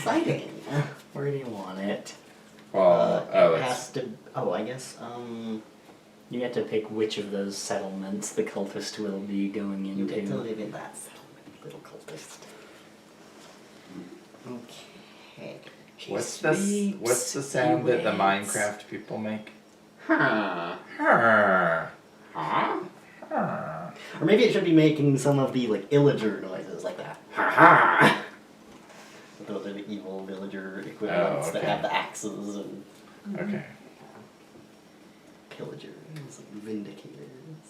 Exciting. Where do you want it? Well, It has to. Oh, I guess. You get to pick which of those settlements the cultist will be going into. You get to live in that settlement, little cultist. Okay. what's the sound that the Minecraft people make? Huh. Or Or maybe it should be making some of the like illager noises, like that. Ha ha. Those are the evil villager equivalents that have the axes and Okay. pillagers, and vindicators.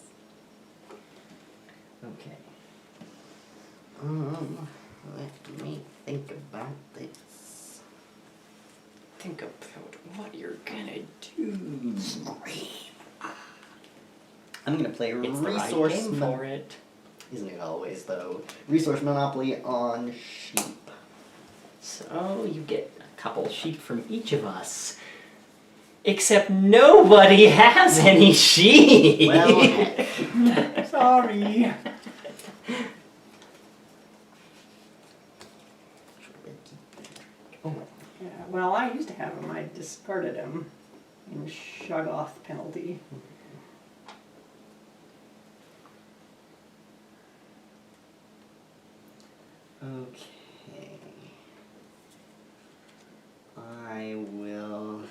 Okay. Let me think about this. Think about what you're gonna do. I'm gonna play It's the right resource game for it. Isn't it always though? Resource monopoly on sheep. So you get a couple sheep from each of us. Except nobody has any sheep. Well, heck. Sorry. Oh, Yeah, well, I used to have him. I discarded him in shug-off penalty. okay. I will.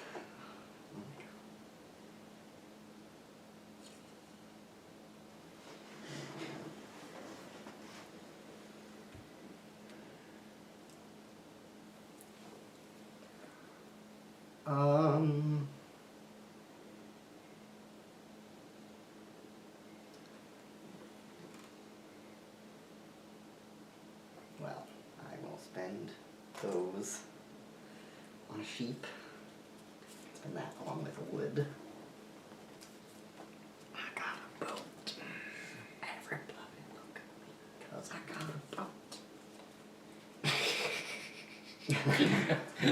Well, I will spend those on a sheep. Spend that along with wood. I got a boat. Everybody look at me, 'cause I got a boat.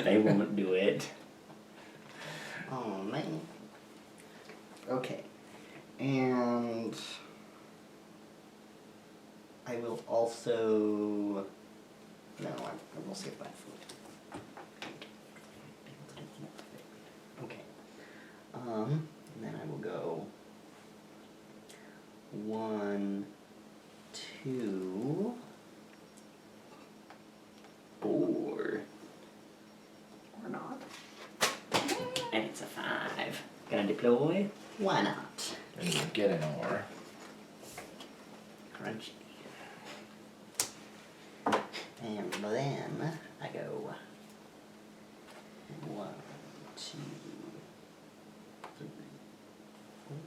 They won't do it. Oh man. Okay. And I will also. No, I will save that food. Okay. And then I will go 1, 2, 4. Or not. And it's a 5. Gonna deploy. why not? And you get an ore. Crunchy. And then I go 1, 2, 3, 4.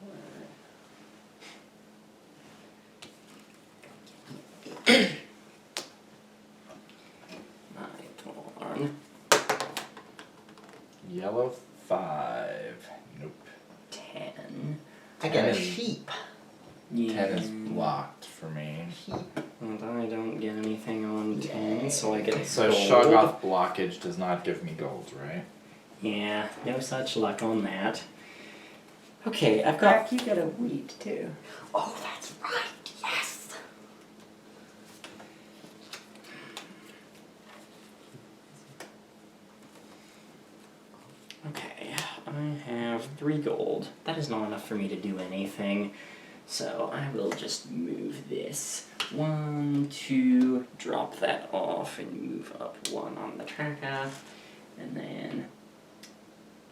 My turn. Yellow 5. Nope. 10. I get a 10. sheep. 10 is blocked for me. Sheep. And I don't get anything on 10, so I get a So gold. shog-off blockage does not give me gold, right? Yeah, no such luck on that. Okay, I've got... Jack, you get a wheat too. Oh, that's right. Yes. Okay, I have 3 gold. That is not enough for me to do anything. So I will just move this. 1, 2, drop that off and move up 1 on the tracker. And then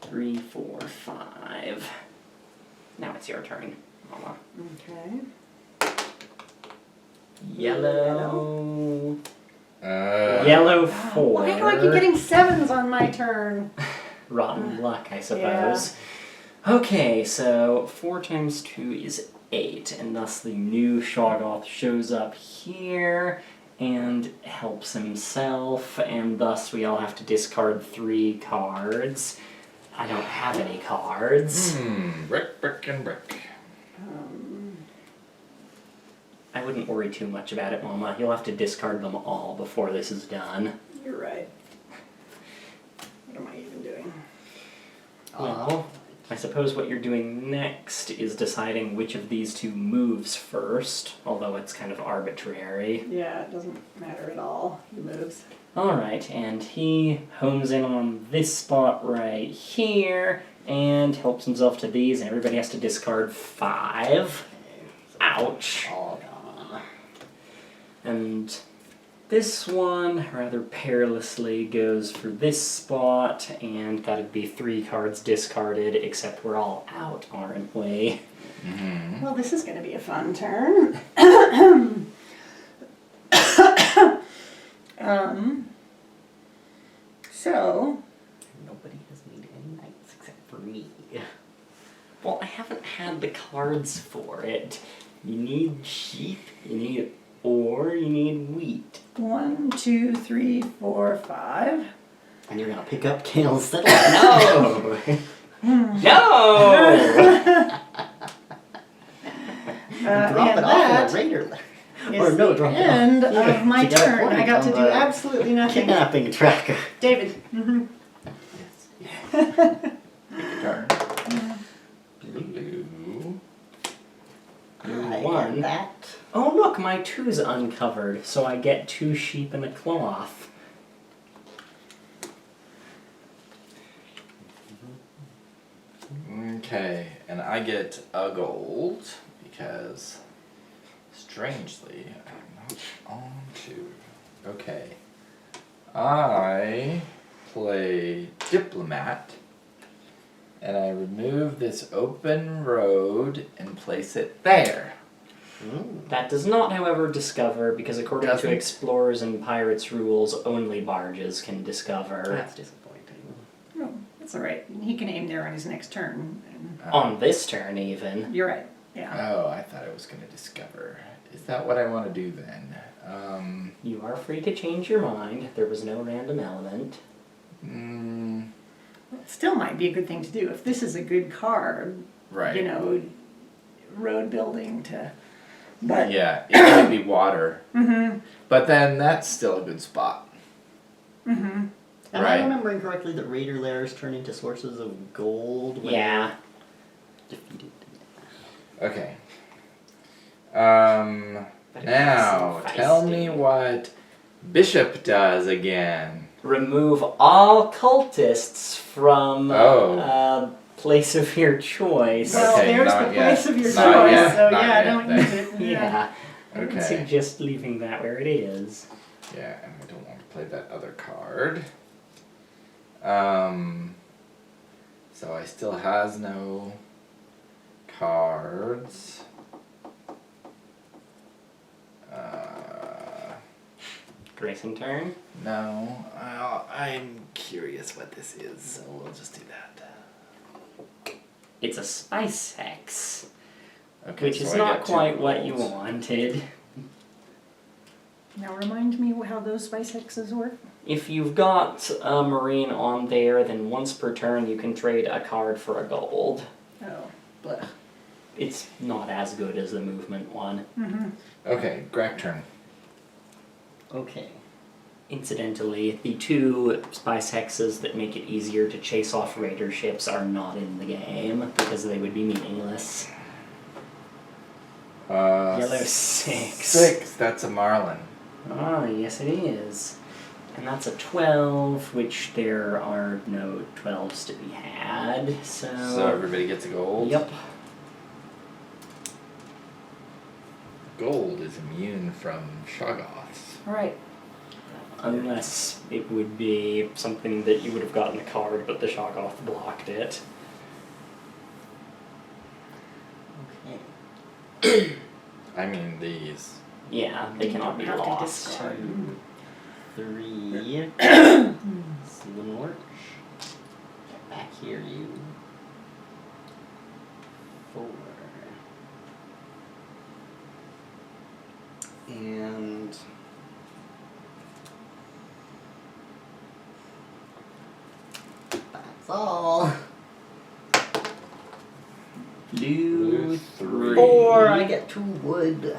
3, 4, 5. Now it's your turn, Mama. Okay. Yellow. Yellow. Yellow 4. Why do I keep getting 7s on my turn? Rotten luck, I suppose. Okay, so 4 times 2 is 8, and thus the new Shoggoth shows up here and helps himself, and thus we all have to discard 3 cards. I don't have any cards. Brick, brick, and brick. I wouldn't worry too much about it, Mama. You'll have to discard them all before this is done. You're right. What am I even doing? Well, I suppose what you're doing next is deciding which of these two moves first, although it's kind of arbitrary. Yeah, it doesn't matter at all. He moves. Alright, and he homes in on this spot right here, and helps himself to these, and everybody has to discard 5. Ouch. All gone. And this one, rather perilously, goes for this spot, and that'd be 3 cards discarded, except we're all out, aren't we? Mm-hmm. Well, this is going to be a fun turn. So, Nobody has made any knights except for me. Well, I haven't had the cards for it. You need sheep, you need ore, you need wheat. 1, 2, 3, 4, 5. And you're gonna pick up Kale's Settlers. No! No! Drop and it off that on a raider. is Or no, the drop it off. end Yeah, of my you got a turn. point I got to on do the absolutely nothing. Kidnapping tracker. David. Mm-hmm. Turn. Blue. I One. get that. Oh look, my 2's uncovered, so I get 2 sheep and a cloth. Okay, and I get a gold because, strangely, I'm not on 2. Okay. I play Diplomat, and I remove this open road and place it there. That does not, however, discover, because according Doesn't. to Explorers and Pirates rules, only barges can discover. That's disappointing. Oh, that's all right. He can aim there on his next turn. And On this turn, even. you're right. Yeah. Oh, I thought I was going to discover. Is that what I want to do then? You are free to change your mind. There was no random element. It still might be a good thing to do if this is a good card. Right. You know, road building to. But Yeah, it might be water. Mm-hmm. But then that's still a good spot. Mm-hmm. Am Right. I remembering correctly that raider lairs turn into sources of gold when Yeah. they're defeated? Okay. But it Now, is so tell feisty. me what Bishop does again. Remove all cultists from Oh. a place of your choice. Well, Okay, there's not the yet. place of your Not choice. yet, So not yeah, yet, don't then. use it. Yeah. I would Okay. suggest leaving that where it is. Yeah, and I don't want to play that other card. So I still has no cards. Grayson turn. No, I'm curious what this is, so we'll just do that. It's a spice hex, Okay, which so is I not get 2 quite what you golds. wanted. Now remind me how those spice hexes work. If you've got a marine on there, then once per turn you can trade a card for a gold. Oh, blech. It's not as good as the movement one. Mm-hmm. Okay, Greg turn. Okay. Incidentally, the 2 spice hexes that make it easier to chase off raider ships are not in the game, because they would be meaningless. Yellow 6. 6, that's a Marlin. Ah, yes it is. And that's a 12, which there are no 12s to be had, so... So everybody gets a gold? Yep. Gold is immune from Shoggoths. All right. Unless it would be something that you would have gotten a card, but the Shoggoth blocked it. Okay. I mean these. Yeah, they cannot be Have to lost. discard. 3. Slinwart. Get back here, you. 4. And that's all. Blue 3. 4. I get 2 wood.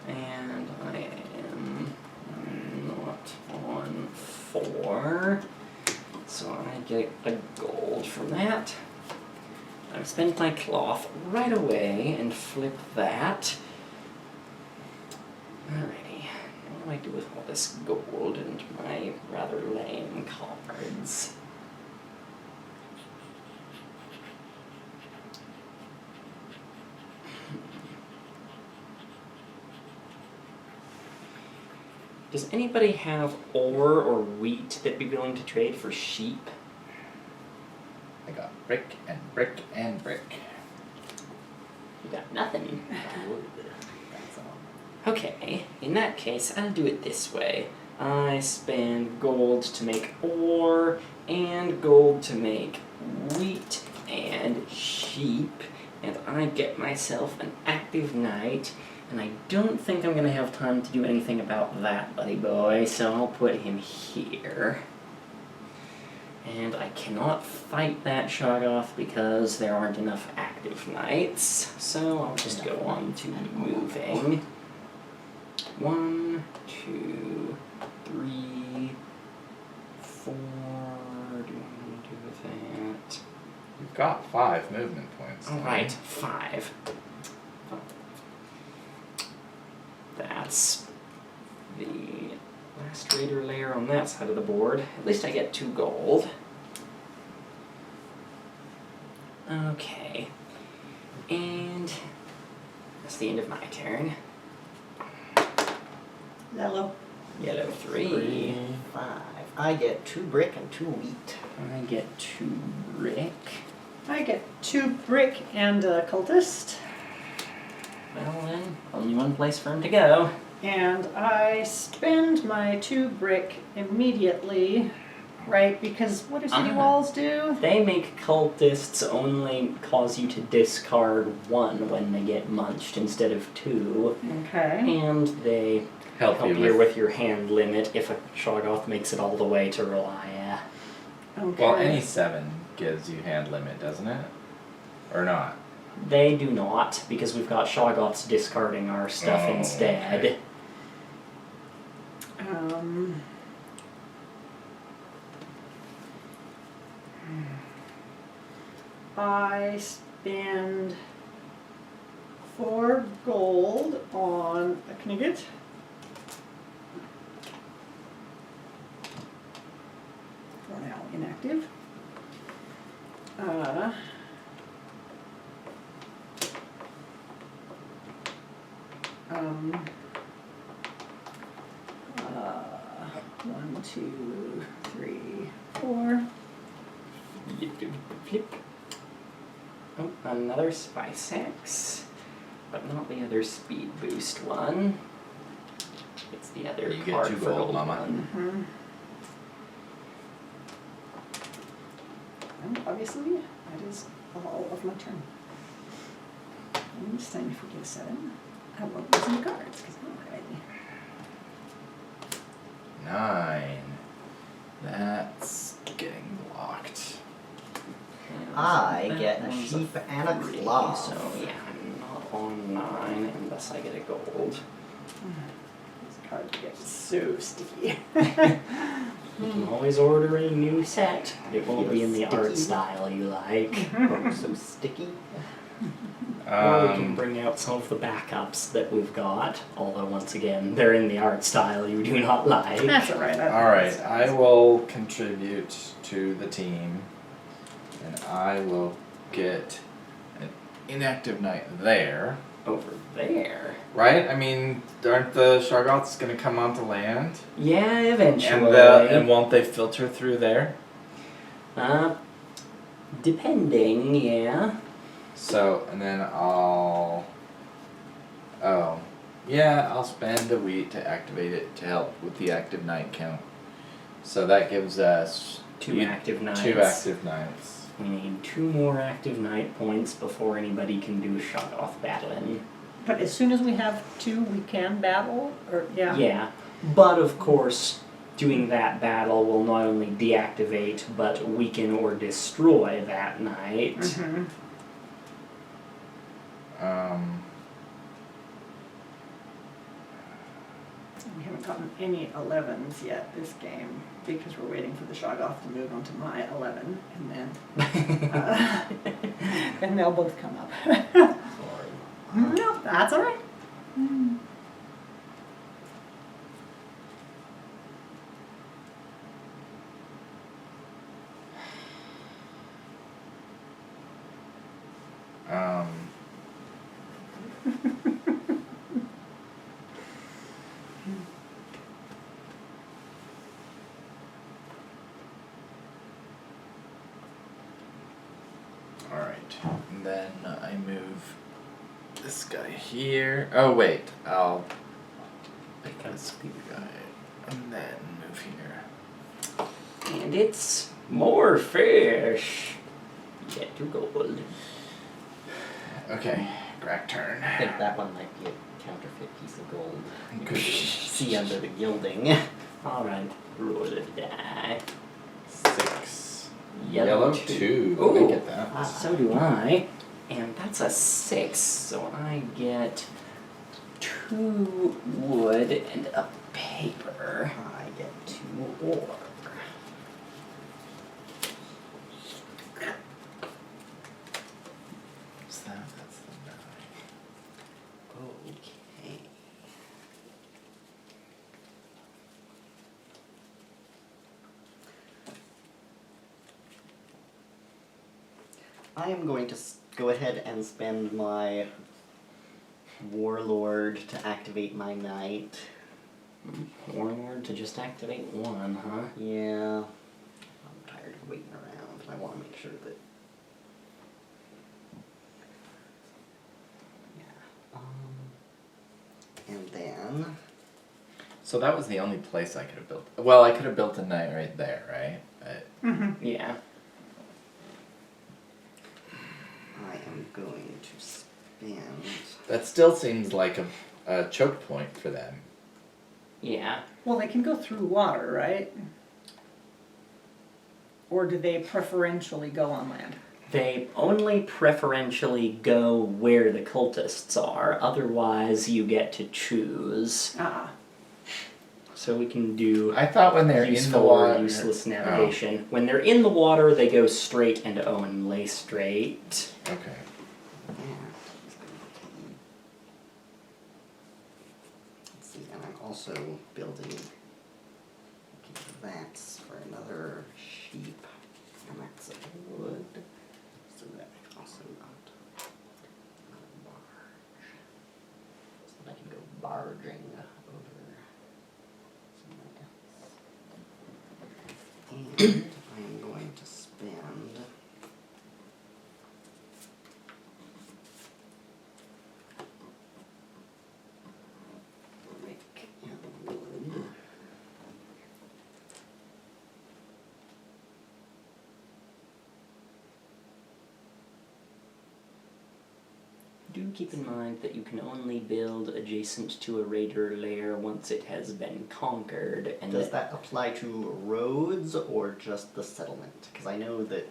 And I am not on 4. So I get a gold from that. I've spent my cloth right away and flip that. Alrighty, what do I do with all this gold and my rather lame cards? Does anybody have ore or wheat that'd be willing to trade for sheep? I got brick and brick and brick. You got nothing. Wood. That's all. Okay, in that case, I'll do it this way. I spend gold to make ore, and gold to make wheat and sheep, and I get myself an active knight, and I don't think I'm going to have time to do anything about that, buddy boy, so I'll put him here. And I cannot fight that Shoggoth because there aren't enough active knights, so I'll just go on to moving. 1, 2, 3, 4. Do I want to do with that? You've got 5 movement points. Alright, 5. That's the last raider layer on that side of the board. At least I get 2 gold. Okay. And that's the end of my turn. Yellow. Yellow 3. 5. I get 2 brick and 2 wheat. I get 2 brick. I get 2 brick and a cultist. Well then, only one place for him to go. And I spend my 2 brick immediately, right? Because what do city walls do? They make cultists only cause you to discard 1 when they get munched instead of 2. Okay. And they Help you you with your hand limit if a Shoggoth makes it all the way to Relia. Okay. Well, any 7 gives you hand limit, doesn't it? Or not? They do not, because we've got Shoggoths discarding our stuff Oh, instead. okay. I spend 4 gold on a Knigat. For now, inactive. One, 2, 3, 4. Flip. Oh, another Spice Axe, but not the other speed boost one. It's the other You get card 2 for gold, Mama. one. And obviously, that is all of my turn. And this time, if we get a 7, I won't use any cards because I don't have any. 9. That's getting blocked. I That get a one's sheep and a 3, cloth. So yeah, I'm not on 9 unless I get a gold. This card gets so sticky. You can always order a new set. It won't be in the art Sticky. style you like. Oh, so sticky. Or we can bring out some of the backups that we've got, although once again, they're in the art style you do not like. That's alright. Alright, I will contribute to the team, and I will get an inactive knight there. Over there. Right? I mean, aren't the Shoggoths gonna come onto land? Yeah, eventually. And won't they filter through there? Depending, yeah. So, and then I'll... Oh. Yeah, I'll spend a wheat to activate it to help with the active knight count. So that gives us... 2 active knights. 2 active knights. We need 2 more active knight points before anybody can do Shoggoth battling. But as soon as we have 2, we can battle? Or, yeah. Yeah, but of course, doing that battle will not only deactivate, but weaken or destroy that knight. Mm-hmm. Um... We haven't haven't gotten any 11s yet this game because we're waiting for the Shoggoth to move onto my 11, and then and they'll both come up. Sorry. No, that's all right. Um, Alright, and then I move this guy here. Oh wait, I'll pick this guy and then move here. And it's more fish. Get 2 gold. Okay, Grack turn. I think that one might be a counterfeit piece of gold. You could see under the gilding. Alright, roll a die. 6. Yellow 2. Ooh. Let me get that. So do I. And that's a 6, so I get 2 wood and a paper. I get 2 ore. What's that? That's the 9. Okay. I am going to go ahead and spend my warlord to activate my knight. Warlord to just activate 1, huh? Yeah. I'm tired of waiting around, and I want to make sure that. Yeah. And then. So that was the only place I could have built. Well, I could have built a knight right there, right? But Yeah. I am going to spend. that still seems like a choke point for them. Yeah. Well, they can go through water, right? Or do they preferentially go on land? They only preferentially go where the cultists are, otherwise you get to choose. Ah. So we can do I thought when they're in the useful water. or useless navigation. When they're in the water, they go straight and only straight. Okay. Let's see, and I'm also building that's for another sheep, and that's a wood, so that I also got a barge, so that I can go barging over somewhere else. And I'm going to spend brick and wood. Do keep in mind that you can only build adjacent to a raider lair once it has been conquered, and Does that apply to roads or just the settlement? Because I know that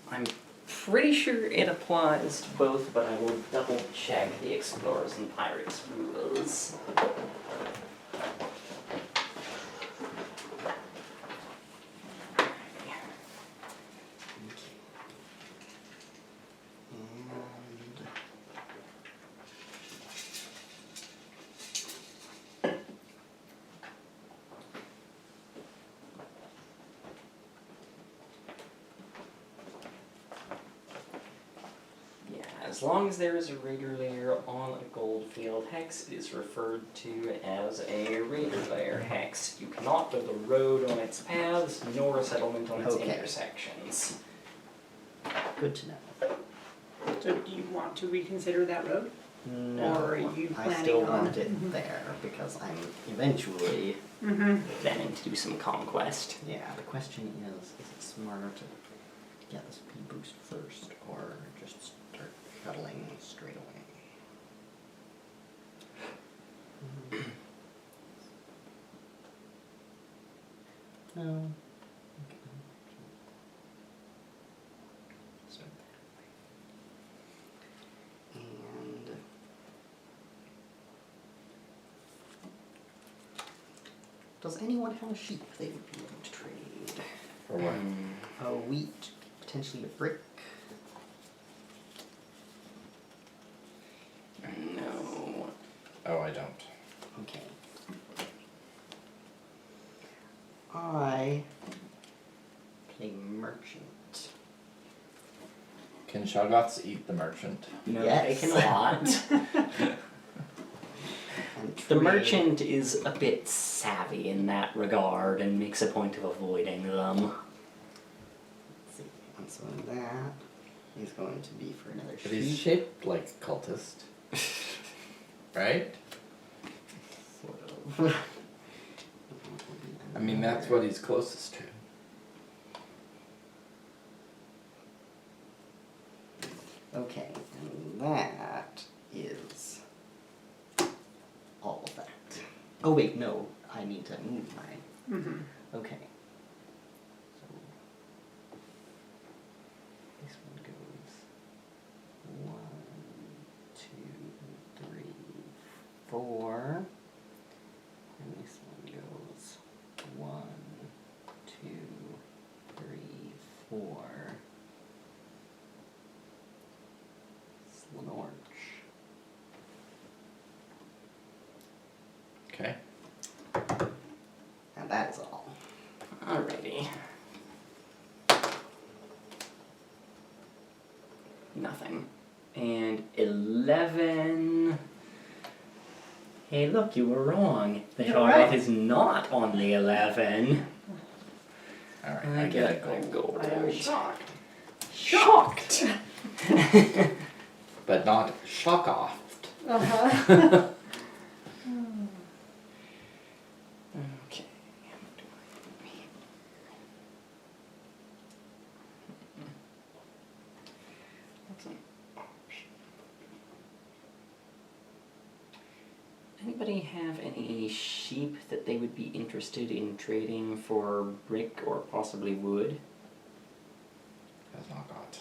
I'm pretty sure it applies to both, but I will double check the Explorers and Pirates rules. and Yeah, as long as there is a raider lair on a gold field hex, it is referred to as a raider lair hex. You cannot build a road on its paths, nor a settlement on its Okay. intersections. good to know. So do you want to reconsider that road? No, Or are you I planning still on- want it there because I'm eventually. Mm-hmm. Planning to do some conquest. Yeah, the question is it smarter to get the speed boost first or just start shuttling straight away? No. Okay. Start that way. And Does anyone have a sheep they would be willing to trade? For what? A wheat, potentially a brick. No. Oh, I don't. Okay. I play merchant. Can Shoggoths eat the merchant? No, Yes. they cannot. And The trade. merchant is a bit savvy in that regard and makes a point of avoiding them. Let's see. And so that is going to be for another But he's sheep. shaped like a cultist. Right? Sort of. I mean, that's what he's closest to. Okay, and that is all of that. Oh wait, no, I need to move mine. Mm-hmm. Okay. So this one goes 1, 2, 3, 4. And this one goes 1, 2, 3, 4. Slanorch. Okay. And that is all. Alrighty. Nothing. And 11. Hey, look, you were wrong. The You're Shoggoth right. is not on the 11. Alright, I I get get a a gold. gold. I am shocked. Shocked! But not Shoggoth. Uh-huh. Okay. What do I do here? That's an option. Anybody have any sheep that they would be interested in trading for brick or possibly wood? Has not got.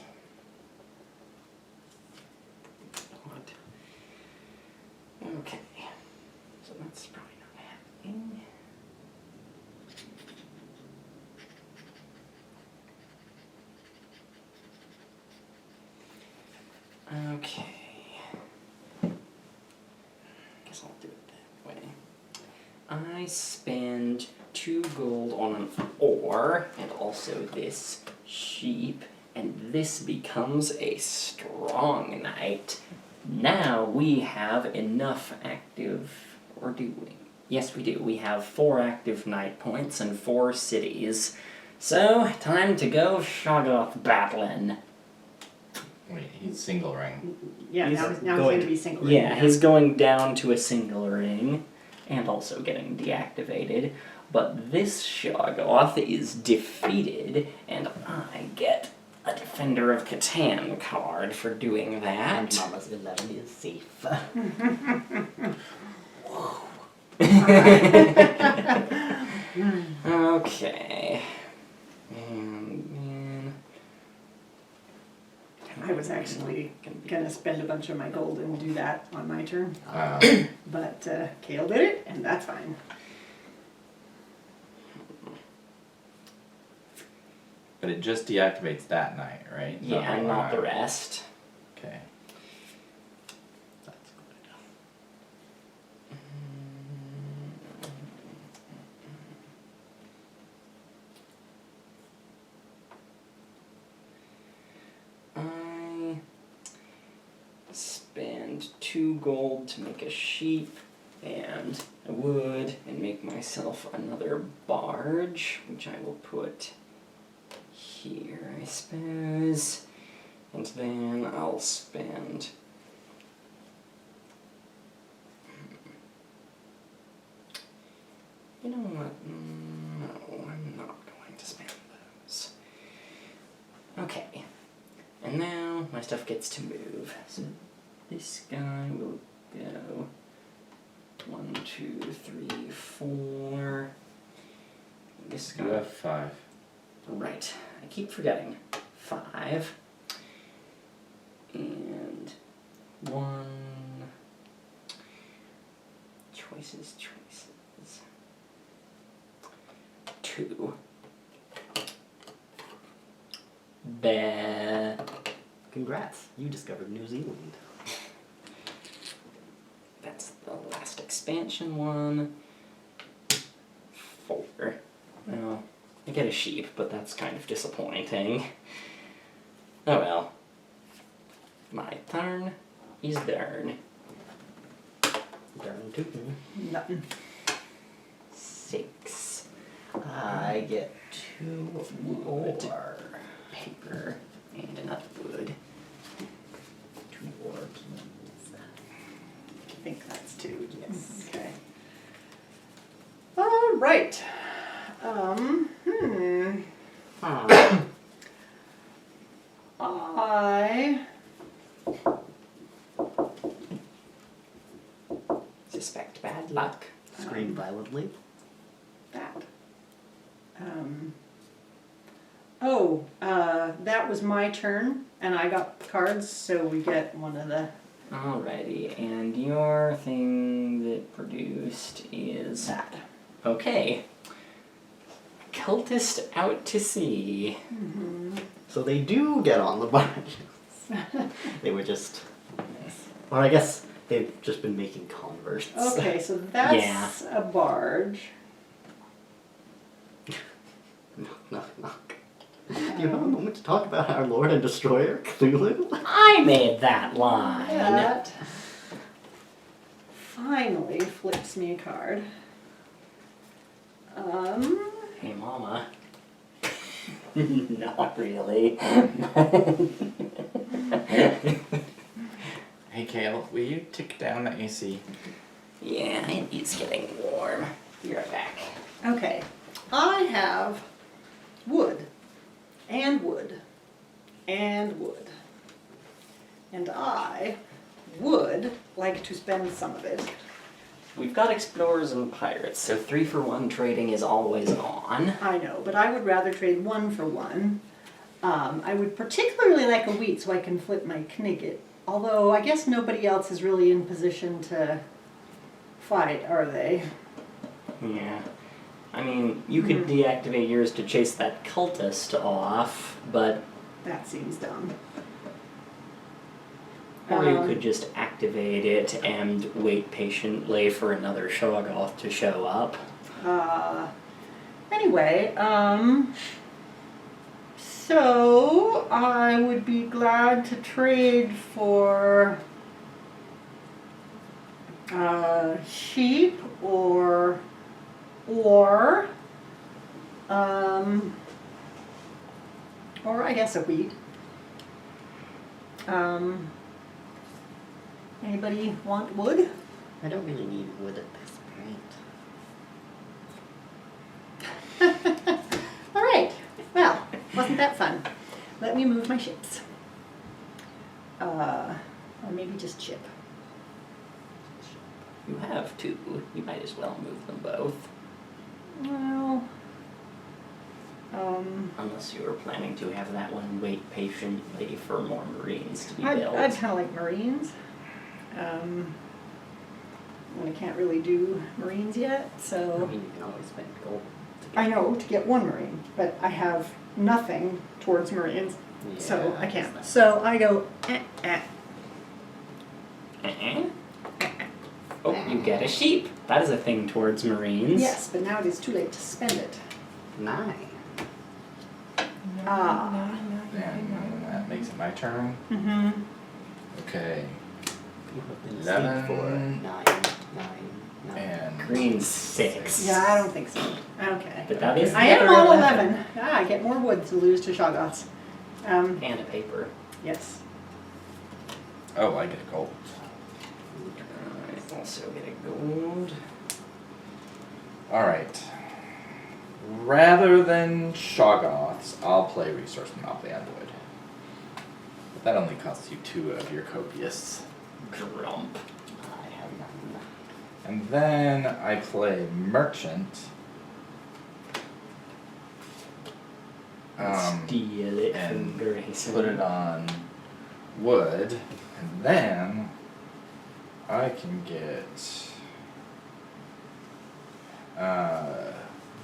What? Okay. So that's probably not happening. Okay. Guess I'll do it that way. I spend 2 gold on an ore and also this sheep, and this becomes a strong knight. Now we have enough active, or do we? Yes, we do. We have 4 active knight points and 4 cities. So, time to go Shoggoth battling. Wait, he's single ring. Yeah, He's now he's going- going to be single. Yeah, he's going down to a single ring, and also getting deactivated. But this Shoggoth is defeated, and I get a Defender of Catan card for doing And that. Mama's 11 is safe. Okay. And then... I was actually gonna spend a bunch of my gold and do that on my turn, but Kale did it, and that's fine. But it just deactivates that night, right? Yeah, the not the one. rest. Okay. That's good. I spend 2 gold to make a sheep and a wood and make myself another barge, which I will put here, I suppose. And then I'll spend... You know what? No, I'm not going to spend those. Okay. And now my stuff gets to move. So this guy will go 1, 2, 3, 4. This You guy. have 5. Right. I keep forgetting. 5. And 1. Choices. 2. Bah. Congrats, you discovered New Zealand. That's the last expansion one. 4. Well, I get a sheep, but that's kind of disappointing. Oh well. My turn is dern. Darn tootin'. Nothing. 6. I get 2 Wood, more. paper, and enough wood. 2 more keys. I think that's 2. Yes. Okay. All right. I Suspect bad luck. Scream violently. that. That was my turn, and I got cards, so we get one of the Alrighty, and your thing that produced is that. okay. Cultist out to sea. So they do get on the barges. They were just, or I guess they've just been making converts. Okay, so that's a barge. Knock, knock, knock. Do you have a moment to talk about our Lord and Destroyer, Cthulhu? I made that line. That finally flips me a card. Hey, Mama. Not really. Hey Kale, will you tick down the AC? Yeah, it's getting warm. Be right back. Okay, I have wood, and wood, and wood. And I would like to spend some of it. We've got explorers and pirates, so 3-for-1 trading is always on. I know, but I would rather trade 1 for 1. I would particularly like a wheat so I can flip my Knigget. Although I guess nobody else is really in position to fight, are they? Yeah. I mean, you could deactivate yours to chase that cultist off, but... That seems dumb. Or you could just activate it and wait patiently for another Shoggoth to show up. Anyway, so I would be glad to trade for sheep or I guess a wheat. Anybody want wood? I don't really need wood at this point. All right. Well, wasn't that fun? Let me move my ships. Or maybe just ship. You have 2. You might as well move them both. Well, Unless you were planning to have that one wait patiently for more Marines to be I'd built. kind of like Marines. And I can't really do Marines yet, I so mean, you can always spend gold. I know to get 1 Marine, but I have nothing towards Marines, so I can't. So I go, Oh, you get a sheep. That is a thing towards Marines. Yes, but now it is too late to spend it. 9. And that makes it my turn. Mm-hmm. Okay. You have been asleep for 11. 9, 9. And Green 6. Yeah, I don't think so. Okay. But that is I am the on other 11. I get more wood to lose to Shoggoths. And a paper. Yes. oh, I get a gold. I also get a gold. Alright. Rather than Shoggoths, I'll play Resource Monopoly on wood. But that only costs you 2 of your copious. Grump. I have none. And then I play Merchant. Steal it and from Grayson. Put it on wood. And then I can get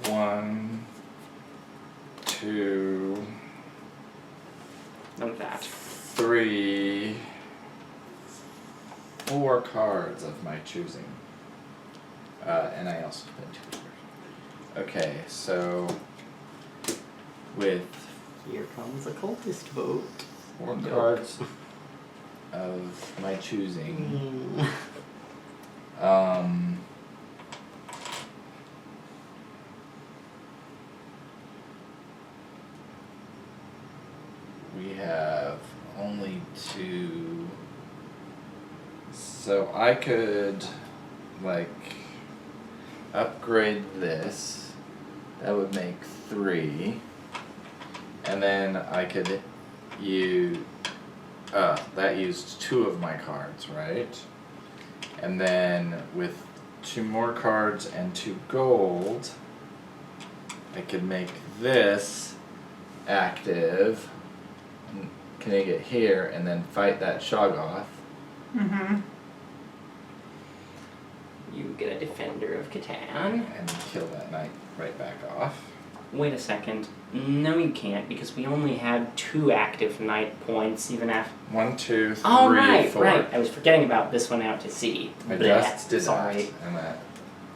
1, to None of that. 4 cards of my choosing. And I also spent 2 cards. Okay, so with Here comes a cultist vote. 4 cards of my choosing, we have only 2. So I could, like, upgrade this. That would make 3. And then I could use, that used 2 of my cards, right? And then with 2 more cards and 2 gold, I could make this active, can I get here, and then fight that Shoggoth. Mm-hmm. You get a Defender of Catan. And kill that knight right back off. Wait a second. No, you can't, because we only had 2 active knight points, even after. 1, 2, 3, Oh, right, 4. right. I was forgetting about this one out to sea. I Bleh, just did sorry. that, and that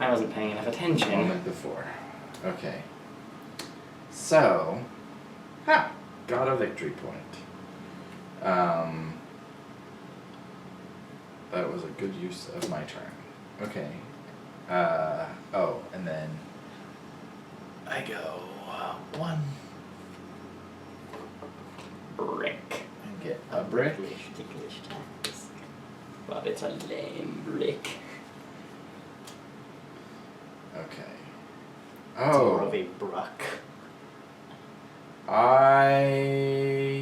I wasn't paying enough attention. moment before. Okay. So, got a victory point. That was a good use of my turn. Okay. And then I go 1 Brick. and get a brick. Ticklish tax. But it's a lame brick. Okay. It's more Oh, of a bruck.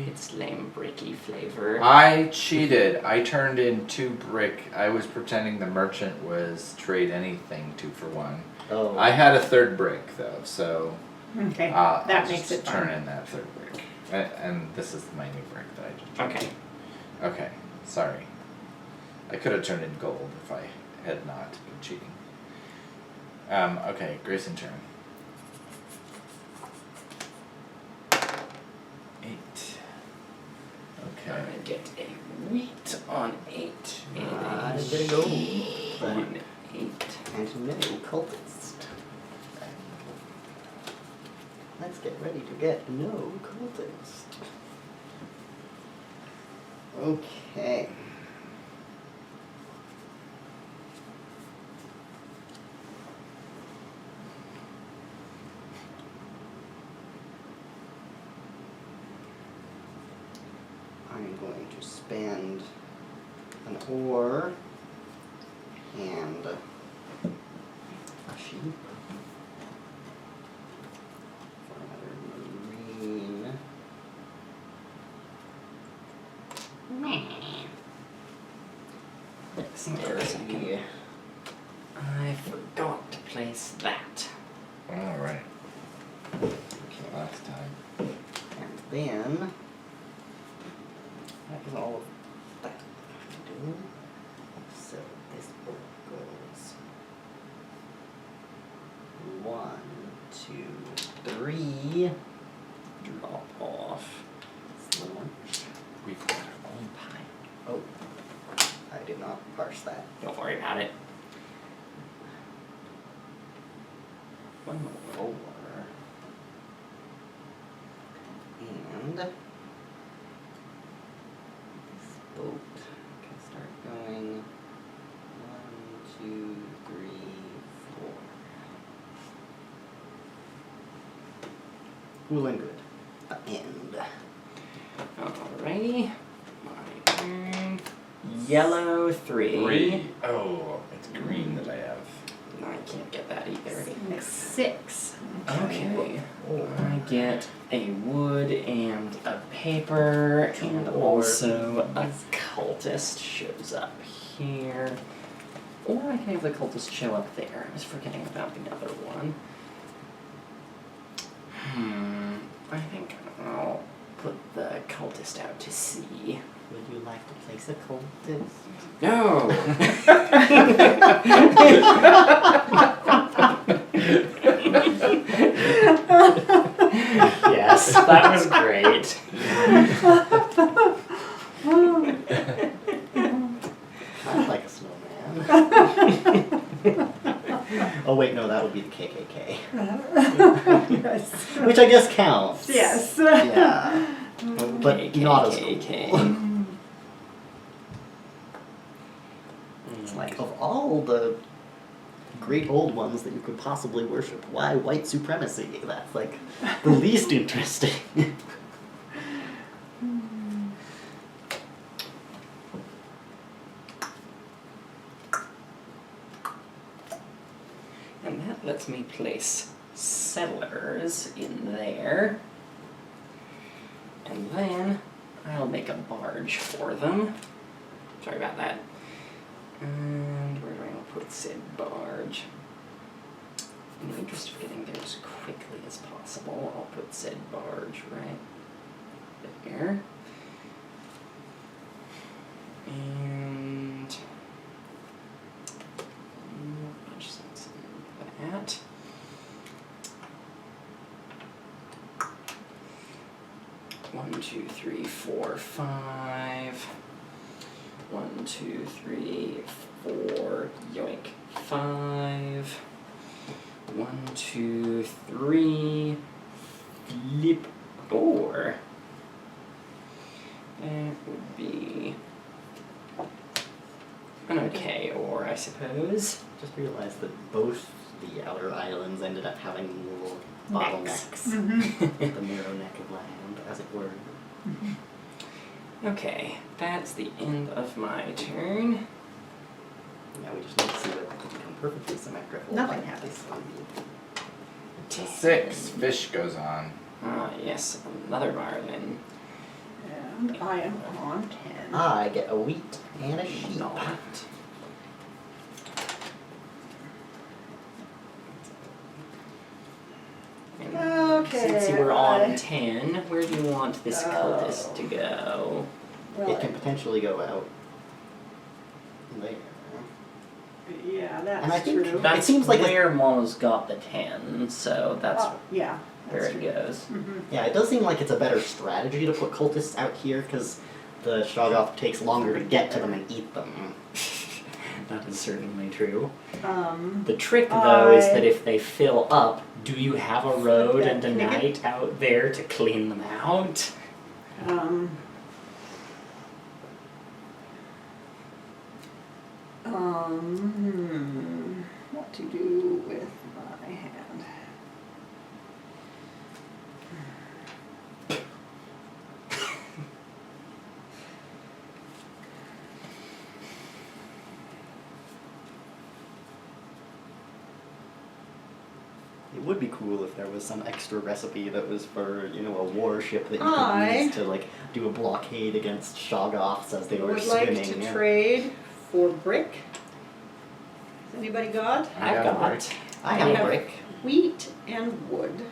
It's lame bricky flavor. I cheated. I turned in 2 brick. I was pretending the merchant was trade anything 2 for 1. Oh. I had a 3rd brick though, so Okay, I'll that just makes it turn fun. in that 3rd brick. And this is my new brick that I just turned Okay. in. Okay, sorry. I could have turned in gold if I had not been cheating. Okay, Grayson turn. 8. I'm Okay. gonna get a wheat on 8. And Ah, a bit of gold. sheep on 8. And no cultist. Let's get ready to get no cultist. Okay. I'm going to spend an ore and a sheep for another marine. Let's Wait a second. I forgot to place that. Alright. Okay. Last time. And then that is all of that I have to do. So this book goes 1, 2, 3. Drop off. Lunch. We've got our own pie. Oh, I did not parse that. Don't worry about it. 1 more. And this boat can start going 1, 2, 3, 4. Cool and good. End. Alrighty. My turn. Yellow 3. Oh, it's green that I have. No, I can't get that either. 6. Okay. I get a wood and a paper, and also a cultist shows up here. Or I can have the cultist show up there. I was forgetting about the other one. I think I'll put the cultist out to sea. Would you like to place a cultist? No! Yes. great. I like a snowman. Oh wait, no, that would be the KKK. Yes. Which I guess counts. Yes. Yeah. But not as KKK. cool. It's like, of all the great old ones that you could possibly worship, why white supremacy? That's like the least interesting. And that lets me place settlers in there. And then I'll make a barge for them. Sorry about that. And where do I put said barge? In the interest of getting there as quickly as possible, I'll put said barge right there. And punch sense in that. One, two, three, four, five. 1, 2, 3, 4, yoink, 5. 1, 2, 3, flip 4. That would be an okay or, I suppose. Just realized that both the outer islands ended up having little Necks. bottlenecks. The narrow neck of land, as it were. Okay, that's the end of my turn. Now we just need to see whether it can become perfectly symmetrical. Nothing like happens. this one. So 6, fish goes on. Ah, yes, another marlin. And I am on 10. I get a wheat and a sheep. Not. And Okay. since you were on I- 10, where do you want this cultist to go? Well, It can potentially go out there. yeah, that's And I think true. That's seems like where Mo's got the 10, so that's Oh, yeah, where that's it true. goes. Mm-hmm. Yeah, it does seem like it's a better strategy to put cultists out here because the Shoggoth takes longer to get to them and eat them. That is certainly true. Um, The trick, though, is I- that if they fill up, do you have a road that and a knicket? knight out there to clean them out? um, what to do with my hand? It would be cool if there was some extra recipe that was for, you know, a warship that you could I use to, like, do a blockade against Shoggoths as they were Would swimming. like to yeah. trade for brick. Has anybody got? I've got a got break. I have a have- brick. Wheat and wood.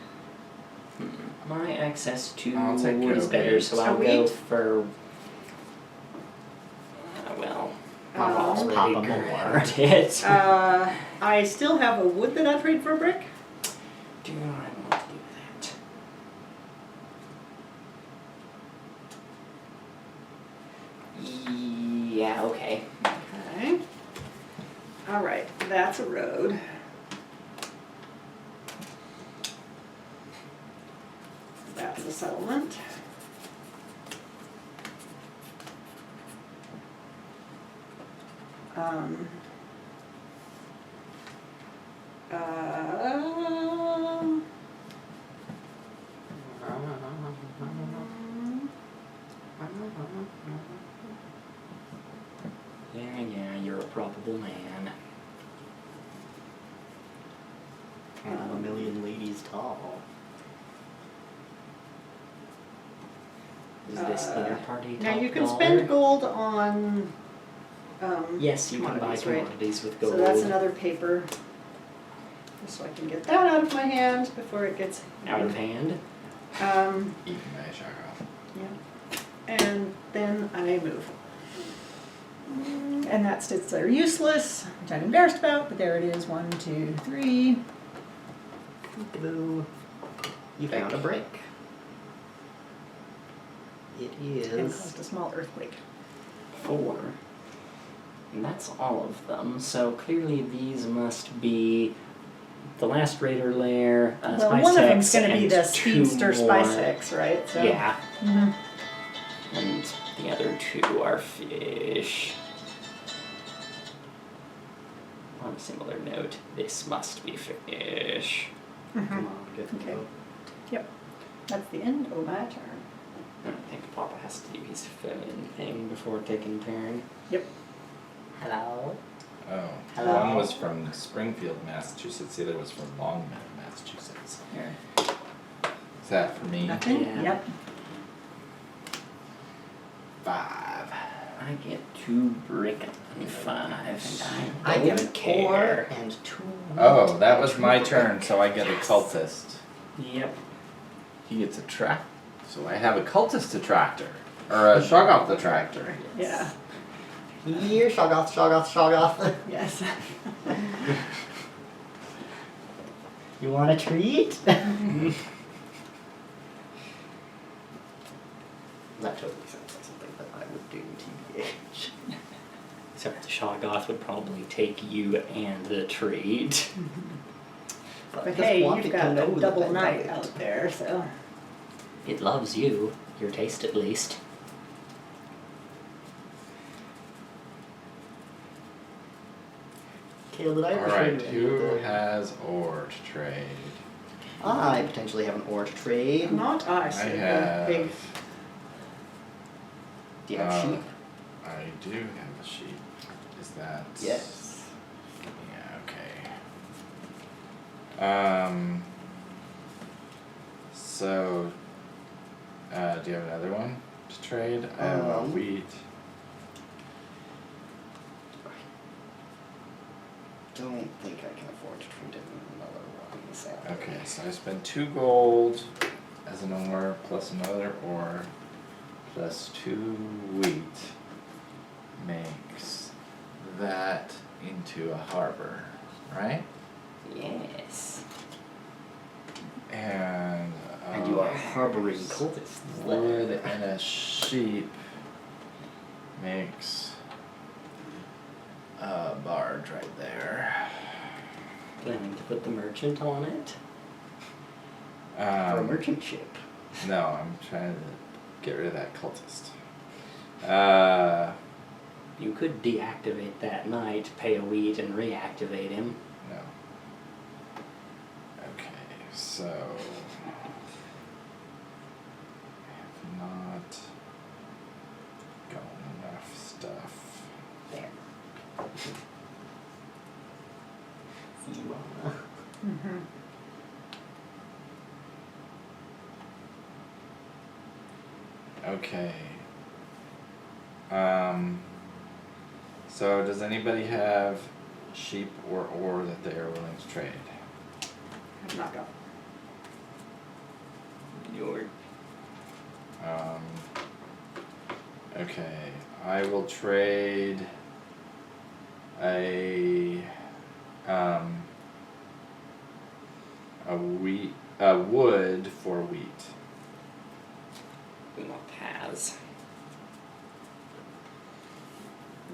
my access to I'll take wood is your better, wheat. so A I'll go wheat? for. Well, I'll I'll pop already a more. grabbed it. I still have a wood that I trade for a brick. Do I want to do that? Yeah, okay. Okay. All right, that's a road. That's a settlement. Um, Yeah, you're a probable man. And I'm a million ladies tall. Is this dinner party now top you can dollar? spend gold on. Yes, you can buy commodities, right? commodities with gold. So that's another paper. So I can get that out of my hand before it gets Out of hand. Eaten by a Shoggoth. Yeah. And then I move. And that sits there useless, which I'm embarrassed about, but there it is. 1, 2, 3. Peekaboo. You found a brick. It and is. caused a small earthquake. 4. And that's all of them. So clearly these must be the last raider lair, Well, Spice one of them's Hex, going to be and the 2 speedster more. spice hex, right? So, Yeah. Mhm. And the other 2 are fish. On a similar note, this must be fish. Come on, get the Okay. vote. Yep. That's the end of my turn. I think Papa has to do his phone thing before taking turn. Yep. Hello? Oh, Hello? one was from Springfield, Massachusetts. The other was from Long Meadow, Massachusetts. Here. Is that for me? Nothing? Yeah. Yep. 5. I get 2 brick and 5, and I don't get an care. ore and 2. Oh, that was two my brick. turn, so I get a Yes. cultist. Yep. He gets a track. So I have a cultist attractor. Or a Shoggoth attractor. Yeah. Here, Shoggoth, Shoggoth, Shoggoth. Yes. You want a treat? That totally sounds like something that I would do, TBH. Except the Shoggoth would probably take you and the treat. But I But just hey, wanted you've to got know a that double I love knight it. out there, so. It loves you, your taste at least. Kale, did I ever show Alright, you any who of the... has ore to trade? I potentially have an ore to trade. Not us. I the have. Big, Do you have sheep? I do have a sheep. Is that? Yes. Yeah, okay. So, do you have another one to trade? I have a wheat. Don't think I can afford to trade another one, sadly. Okay, so I spend 2 gold as an ore, plus another ore, plus 2 wheat, makes that into a harbor, right? Yes. And And you are harboring cultists. wood and a sheep makes a barge right there. Planning to put the merchant on it? For a Um, merchant ship. no, I'm trying to get rid of that cultist. You could deactivate that knight, pay a wheat, and reactivate him. No. Okay, so I have not gotten enough stuff. There. See, Rana. mhm. Okay. So does anybody have sheep or ore that they are willing to trade? I've not got. Your Okay, I will trade a wood for wheat. we want paths.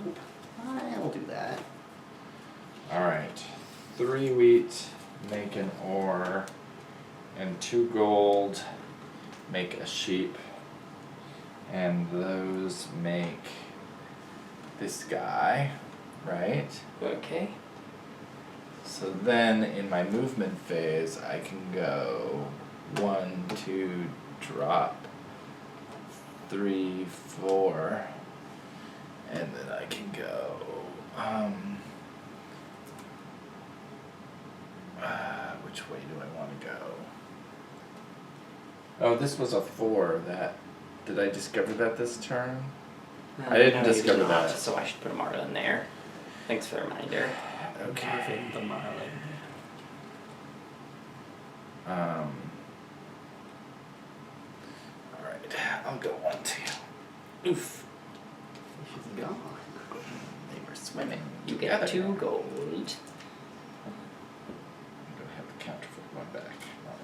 Nope. I'll do that. Alright, 3 wheat, make an ore, and 2 gold, make a sheep, and those make this guy, right? Okay. So then in my movement phase, I can go 1, 2, drop, 3, 4, and then I can go, which way do I want to go? Oh, this was a 4, did I discover that this turn? I didn't No, you discover did not, that. so I should put a marlin there. Thanks for the reminder. Okay. The marlin. Alright, I'll go 1, 2. Oof. She's gone. They were swimming. You get together. 2 gold. I'm gonna have the counterfeit one back, not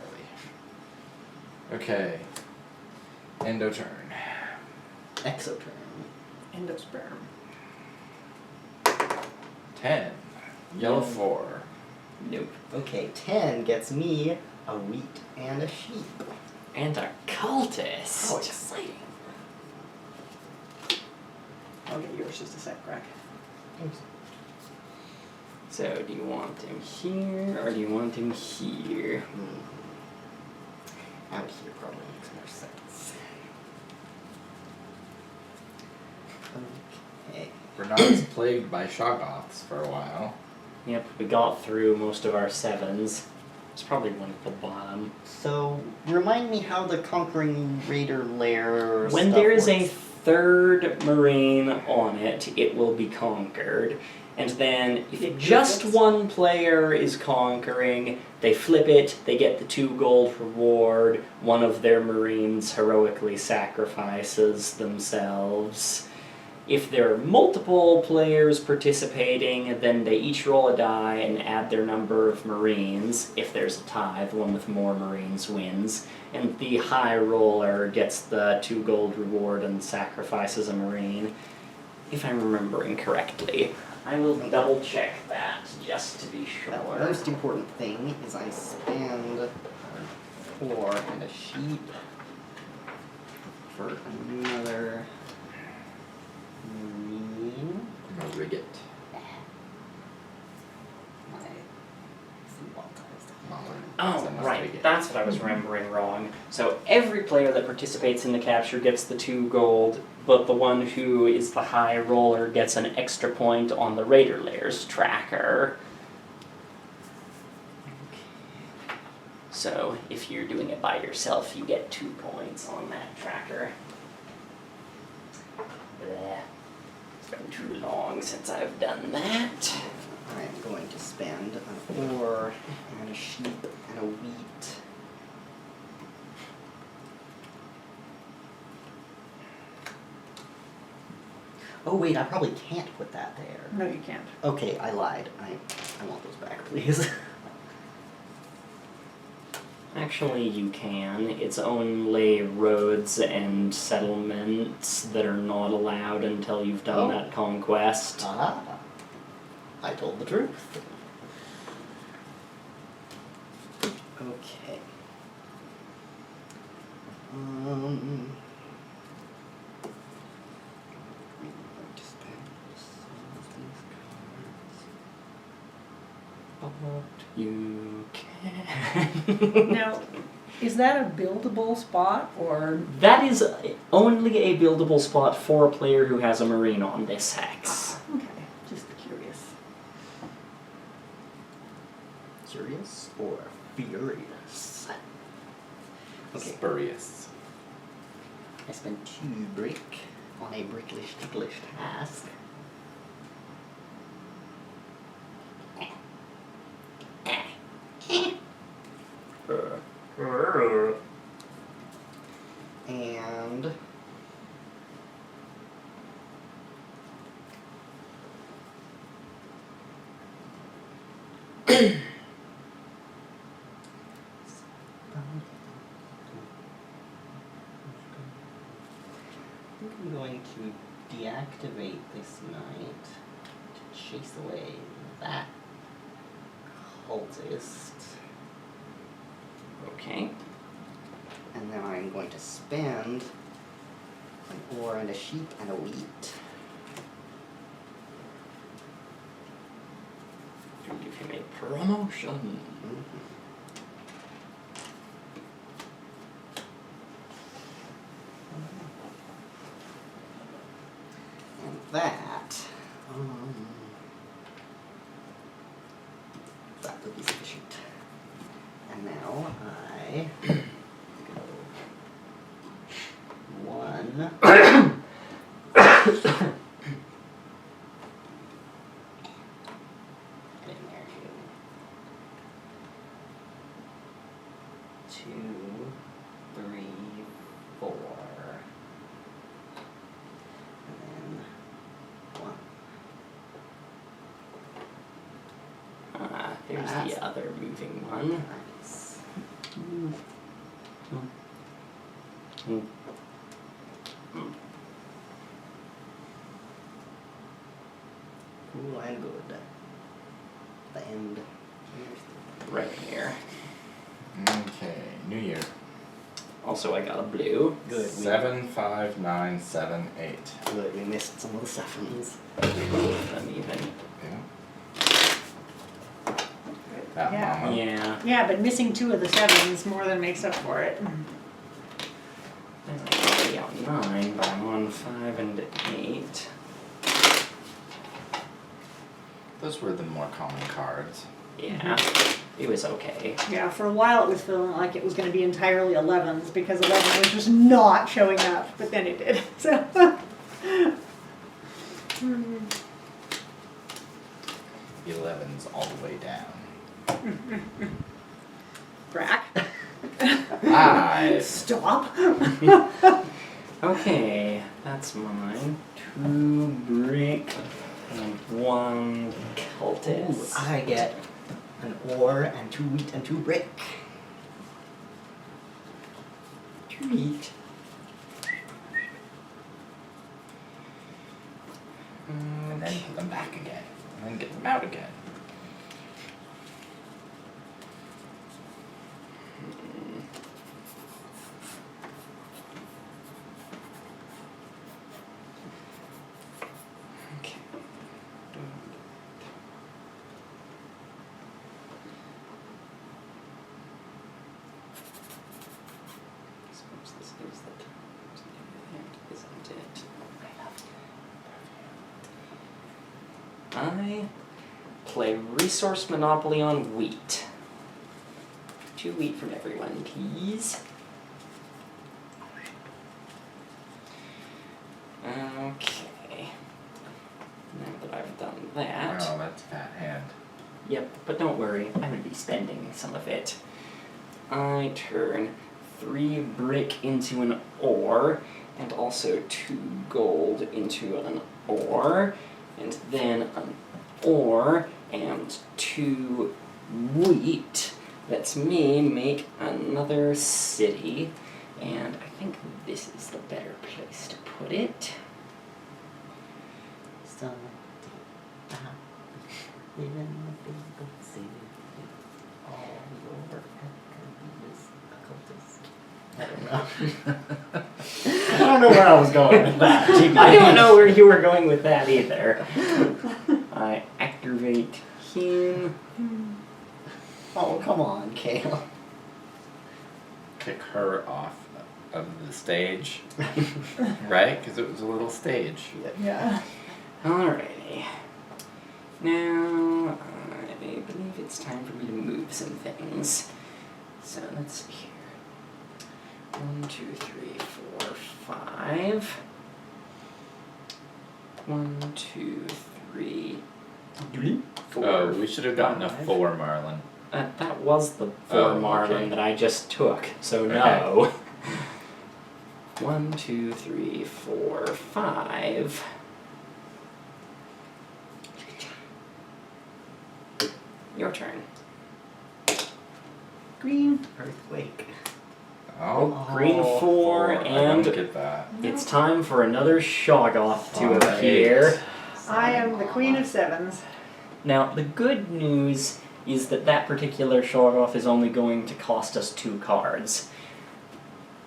really. Okay. Endo turn. Exoterm. Endosperm. 10. Yellow No. 4. Nope. Okay, 10 gets me a wheat and a sheep. And a cultist. How exciting. I'll get yours just a sec, Greg. Thanks. So, do you want him here or do you want him here? Out here probably makes more sense. Okay. We're not as plagued by Shoggoths for a while. Yep, we got through most of our 7s. It's probably one at the bottom. So, remind me how the Conquering Raider lair When stuff there is a works. third marine on it, it will be conquered. And then, if It just flips? one player is conquering, they flip it, they get the 2 gold reward, one of their marines heroically sacrifices themselves. If there are multiple players participating, then they each roll a die and add their number of marines. If there's a tie, the one with more marines wins. And the high roller gets the 2 gold reward and sacrifices a marine. If I'm remembering correctly. I will double check that just to be sure. The most important thing is I spend a 4 and a sheep for another marine. A Riget. My football Oh, right. That's what I was remembering wrong. So every player that participates in the capture gets the 2 gold, but the one who is the high roller gets an extra point on the Raider Lairs tracker. So if you're doing it by yourself, you get 2 points on that tracker. Bleh. It's been too long since I've done that. I'm going to spend an ore and a sheep and a wheat. Oh wait, I probably can't put that there. No, you can't. Okay, I lied. I want those back, please. Actually, you can. It's only roads and settlements that are not allowed until you've done Oh. that conquest. Ah, I told the truth. Okay. I'm going to spend some of these cards. You can. Now, is that a buildable spot or? That is only a buildable spot for a player who has a marine on this hex. Okay, just curious. Curious or furious? Okay, Spurious. I spent 2 brick on a bricklish ticklish task. And I think I'm going to deactivate this knight to chase away that cultist. Okay. And then I'm going to spend an ore and a sheep and a wheat. To give him a promotion. And that would be sufficient. And now I go 1. Get in there, you. 2, 3, 4. And then 1. There's That's- the other moving one. Nice. cool and good. The end. Right here. Okay, New Year. Also, I got a blue. Good. 7, 5, 9, 7, 8. Good. We missed some of the sevens. Both of them even. Yeah. That Yeah. mama. Yeah. Yeah, but missing 2 of the 7s more than makes up for it. I'm already on 9, but I'm on 5 and 8. Those were the more common cards. Yeah. It was okay. Yeah, for a while it was feeling like it was going to be entirely 11s because 11 was just not showing up, but then it did. So. 11's all the way down. Brack. 5. Stop. Okay, that's mine. 2 brick and 1 cultist. Ooh, I get an ore and 2 wheat and 2 brick. 2 wheat. And then put them back again. And then get them out again. Okay. Suppose this is the time, isn't it? I play Resource Monopoly on wheat. 2 wheat from everyone, please. Okay. Now that I've done that. Oh, that's fat hand. Yep, but don't worry, I'm going to be spending some of it. I turn 3 brick into an ore, and also 2 gold into an ore, and then an ore and 2 wheat. Lets me make another city, and I think this is the better place to put it. So, live in the big city. All your activities, occultist. I don't know. I don't know where I was going with that. I don't know where you were going with that either. I activate him. Oh, come on, Kale. Kick her off of the stage. Right? Because it was a little stage. Yeah. Alrighty. Now, I believe it's time for me to move some things. So let's see here. 1, 2, 3, 4, 5. 1, 2, 3, 4. Oh, we should have gotten a 5. 4, Marlin. That was the 4 Oh, Marlin okay. that I just took, so Okay. no. 1, 2, 3, 4, 5. Your turn. Green. Earthquake. Oh, Green 4, I and don't get that. it's time for another Shoggoth to Alright. appear. I am the queen of 7s. Now, the good news is that that particular Shoggoth is only going to cost us 2 cards.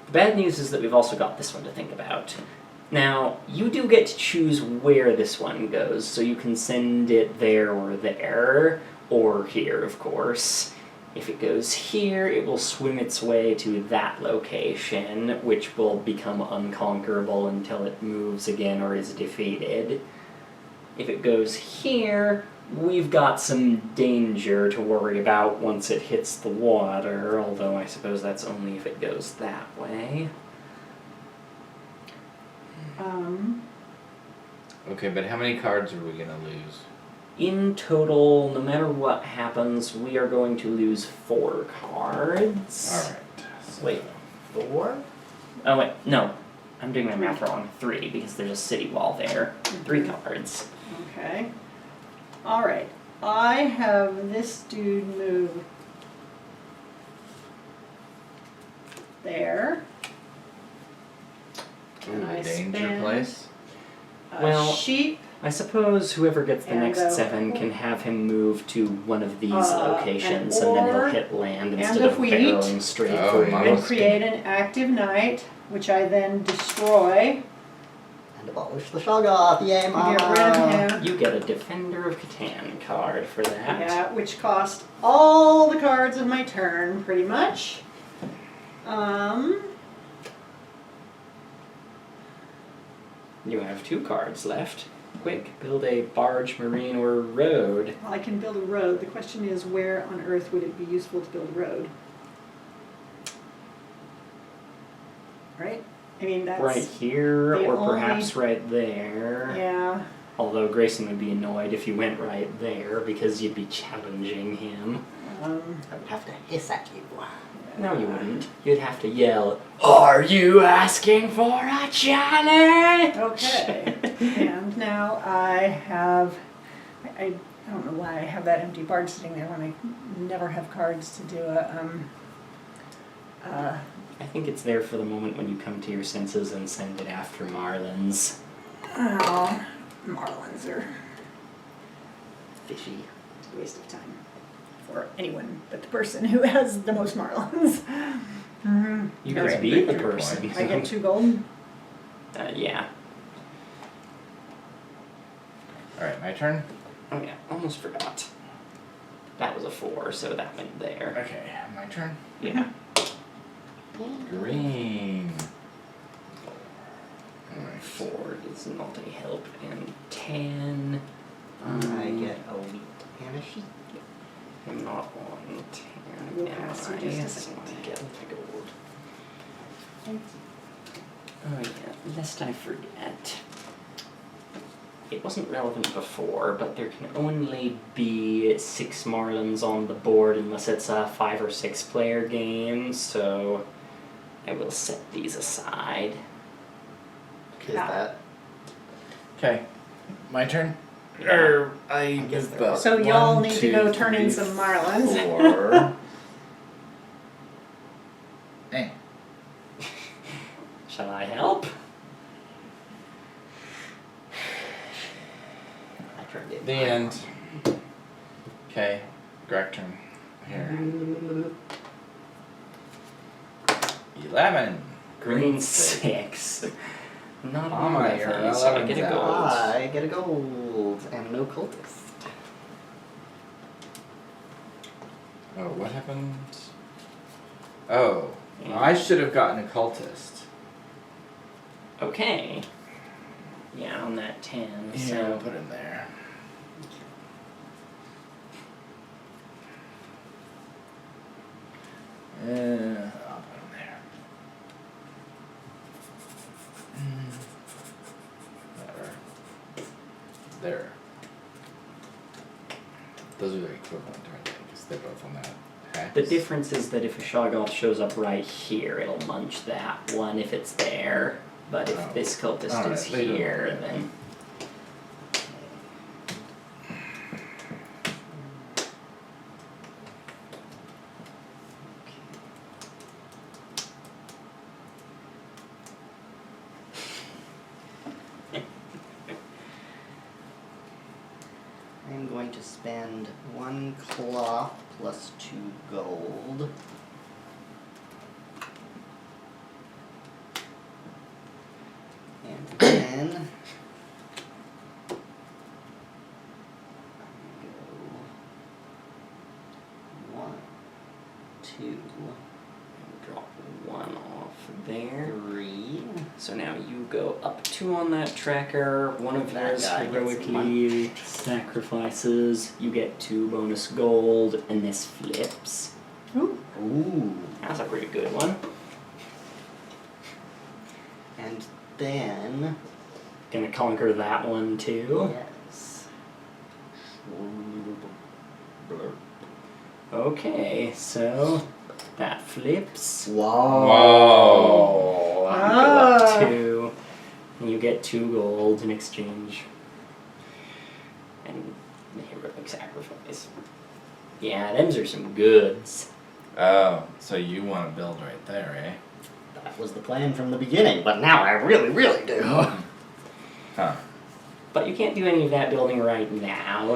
The bad news is that we've also got this one to think about. Now, you do get to choose where this one goes, so you can send it there, or here, of course. If it goes here, it will swim its way to that location, which will become unconquerable until it moves again or is defeated. If it goes here, we've got some danger to worry about once it hits the water, although I suppose that's only if it goes that way. Okay, but how many cards are we gonna lose? In total, no matter what happens, we are going to lose 4 cards. Alright. Wait, 4? Oh wait, no. I'm doing my math wrong. 3, because there's a city wall there. 3 cards. Okay. Alright. I have this dude move there. Ooh, And I danger spend place. a Well- sheep I suppose whoever gets the And, next 7 can have him move to one of these locations, and then he'll or- hit land and instead a of wheat. barreling straight Oh, for my you. And create an active knight, which I then destroy. And abolish the Shoggoth. Yay, Get mama! rid of him. You get a Defender of Catan card for that. Yeah, which cost all the cards of my turn, pretty much. You have 2 cards left. Quick, build a barge, marine, or road. Well, I can build a road. The question is, where on earth would it be useful to build a road? Right? I mean, that's... Right here, the or only- perhaps right there. Yeah. Although Grayson would be annoyed if you went right there, because you'd be challenging him. I would have to hiss at you. No, you wouldn't. You'd have to yell, "Are you asking for a challenge?" Okay. And now I have... I don't know why I have that empty barge sitting there when I never have cards to do a... I think it's there for the moment when you come to your senses and send it after Marlins. Oh, Marlins are Fishy. a waste of time for anyone but the person who has the most Marlins. Mm-hmm. You That's guys a beat big the good person. point. I get 2 gold. Yeah. Alright, my turn? Oh yeah, almost forgot. That was a 4, so that went there. Okay, my turn. Yeah. Green. 4 does not a help, and 10. I get a wheat and a sheep. I'm not on 10. We'll am pass you I? just a So second. I get the gold. Oh yeah, lest I forget. It wasn't relevant before, but there can only be 6 Marlins on the board unless it's a 5 or 6 player game, so I will set these aside. Is that? Okay, my turn? Yeah. I guess guess there- So y'all need to go turn in some Marlins. 4. Eh. Shall I help? I turned it. The end. Okay, Greg turn. Here. 11. Green 6. Not on Mama, my you're thing, so I get a 11's gold. I get a gold and no cultist. Oh, what happened? Oh, Yeah. I should have gotten a cultist. Okay. Yeah, on that 10, Here, I'll so... put him there. I'll put him there. There. Those are the equivalent, aren't they? Because they're both on that hex. The difference is that if a Shoggoth shows up right here, it'll munch that one if it's there. But if Oh. this cultist Alright, is leave it here, alone. then... I'm going to spend 1 cloth plus 2 gold. And then go 1, 2, Drop 1 off there. 3. So now you go up 2 on that tracker. One of That yours guy gets heroically sacrifices. You get 2 bonus gold, and this flips. Ooh. Ooh. That's a pretty good one. And then, Gonna conquer that one too. yes. Okay, so that flips. Whoa. Go Ah. up 2, and you get 2 gold in exchange. And the heroic sacrifice. Yeah, them's are some goods. Oh, so you want to build right there, eh? That was the plan from the beginning, but now I really, really do. Huh. But you can't do any of that building right now,